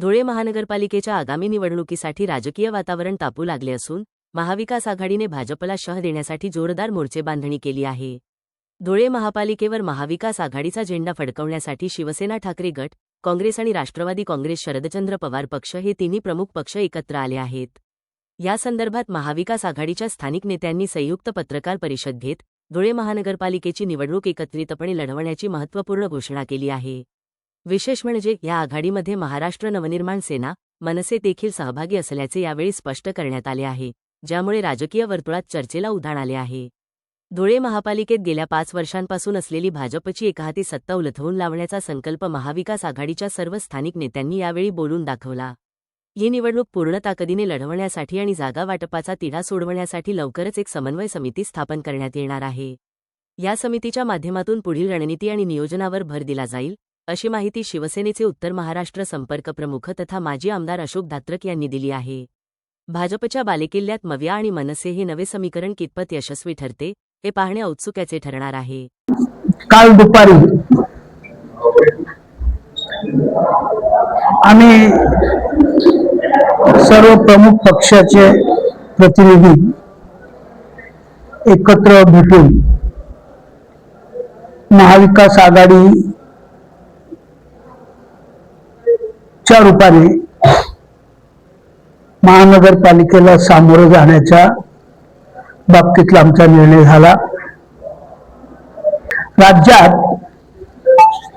धुळे महानगरपालिकेच्या आगामी निवडणुकीसाठी राजकीय वातावरण तापू लागले असून महाविकास आघाडीने भाजपला शह देण्यासाठी जोरदार मोर्चेबांधणी केली आहे। धुळे महापालिकेवर महाविकास आघाडीचा झेंडा फडकवण्यासाठी शिवसेना ठाकरे गट, काँग्रेस आणि राष्ट्रवादी काँग्रेस शरदचंद्र पवार पक्ष हे तिन्ही प्रमुख पक्ष एकत्र आले आहेत। या संदर्भात महाविकास आघाडीच्या स्थानिक नेत्यांनी संयुक्त पत्रकार परिषद घेत धुळे महानगरपालिकेची निवडणूक एकत्रितपणे लढवण्याची महत्त्वपूर्ण घोषणा केली आहे। विशेष म्हणजे या आघाडीमध्ये महाराष्ट्र नवनिर्माण सेना, मनसे देखील सहभागी असल्याचे यावेळी स्पष्ट करण्यात आले आहे, ज्यामुळे राजकीय वर्तुळात चर्चेला उधाण आले आहे। धुळे महापालिकेत गेल्या 5 वर्षांपासून असलेली भाजपची एकहाती सत्ता उलथवून लावण्याचा संकल्प महाविकास आघाडीच्या सर्व स्थानिक नेत्यांनी यावेळी बोलून दाखवला। ही निवडणूक पूर्ण ताकदीने लढवण्यासाठी आणि जागा वाटपाचा तिढा सोडवण्यासाठी लवकरच एक समन्वय समिती स्थापन करण्यात येणार आहे। या समितीच्या माध्यमातून पुढील रणनीती आणि नियोजनावर भर दिला जाईल, अशी माहिती शिवसेनेचे उत्तर महाराष्ट्र संपर्क प्रमुख तथा माजी आमदार अशोक धात्रक यांनी दिली आहे। भाजपच्या बालेकिल्ल्यात मविया आणि मनसे हे नवे समीकरण कितपत यशस्वी ठरते हे पाहणे औत्सुक्याचे ठरणार आहे। काल दुपारी आम्ही सर्व प्रमुख पक्षाचे प्रतिनिधी एकत्र भेटून महाविकास आघाडी च्या रूपाने महानगरपालिकेला सामोरं जाण्याच्या बाबतीतला आमचा निर्णय झाला। राज्यात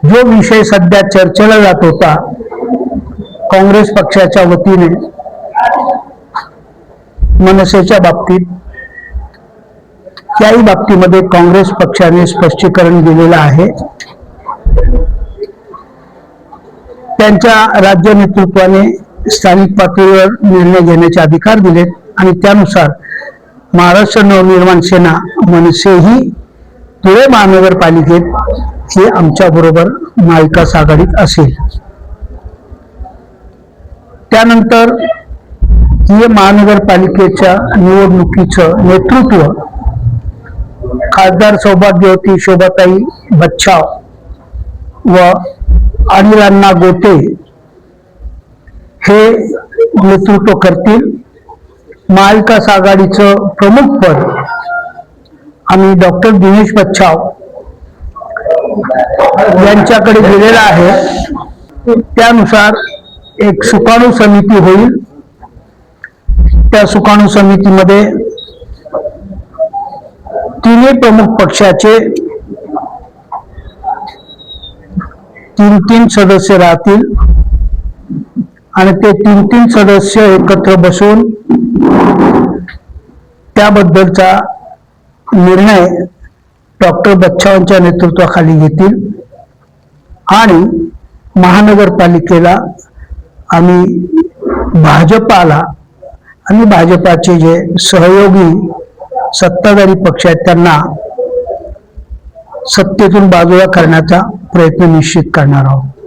जो विषय सध्या चर्चेला जात होता, काँग्रेस पक्षाच्या वतीने मनसेच्या बाबतीत, त्याही बाबतीमध्ये काँग्रेस पक्षाने स्पष्टीकरण दिलेलं आहे। त्यांच्या राज्य नेतृत्वाने स्थानिक पातळीवर निर्णय घेण्याचे अधिकार दिलेत आणि त्यानुसार महाराष्ट्र नवनिर्माण सेना, मनसेही धुळे महानगरपालिकेत हे आमच्या बरोबर महाविकास आघाडीत असेल। त्यानंतर हे महानगरपालिकेच्या निवडणुकीचं नेतृत्व खासदार सौभाग्यवती शोभाताई बच्छाव व अनिल अण्णा गोटे हे नेतृत्व करतील। महाविकास आघाडीचं प्रमुख पद आम्ही डॉक्टर दिनेश बच्छाव यांच्याकडे दिलेलं आहे। त्यानुसार एक सुकाणू समिती होईल। त्या सुकाणू समितीमध्ये तिन्ही प्रमुख पक्षाचे 3 सदस्य राहतील आणि ते 3 सदस्य एकत्र बसून त्याबद्दलचा निर्णय डॉक्टर बच्छावांच्या नेतृत्वाखाली घेतील आणि महानगरपालिकेला आम्ही भाजपाला आणि भाजपाचे जे सहयोगी सत्ताधारी पक्ष आहेत त्यांना सत्तेतून बाजूला करण्याचा प्रयत्न निश्चित करणार आहोत।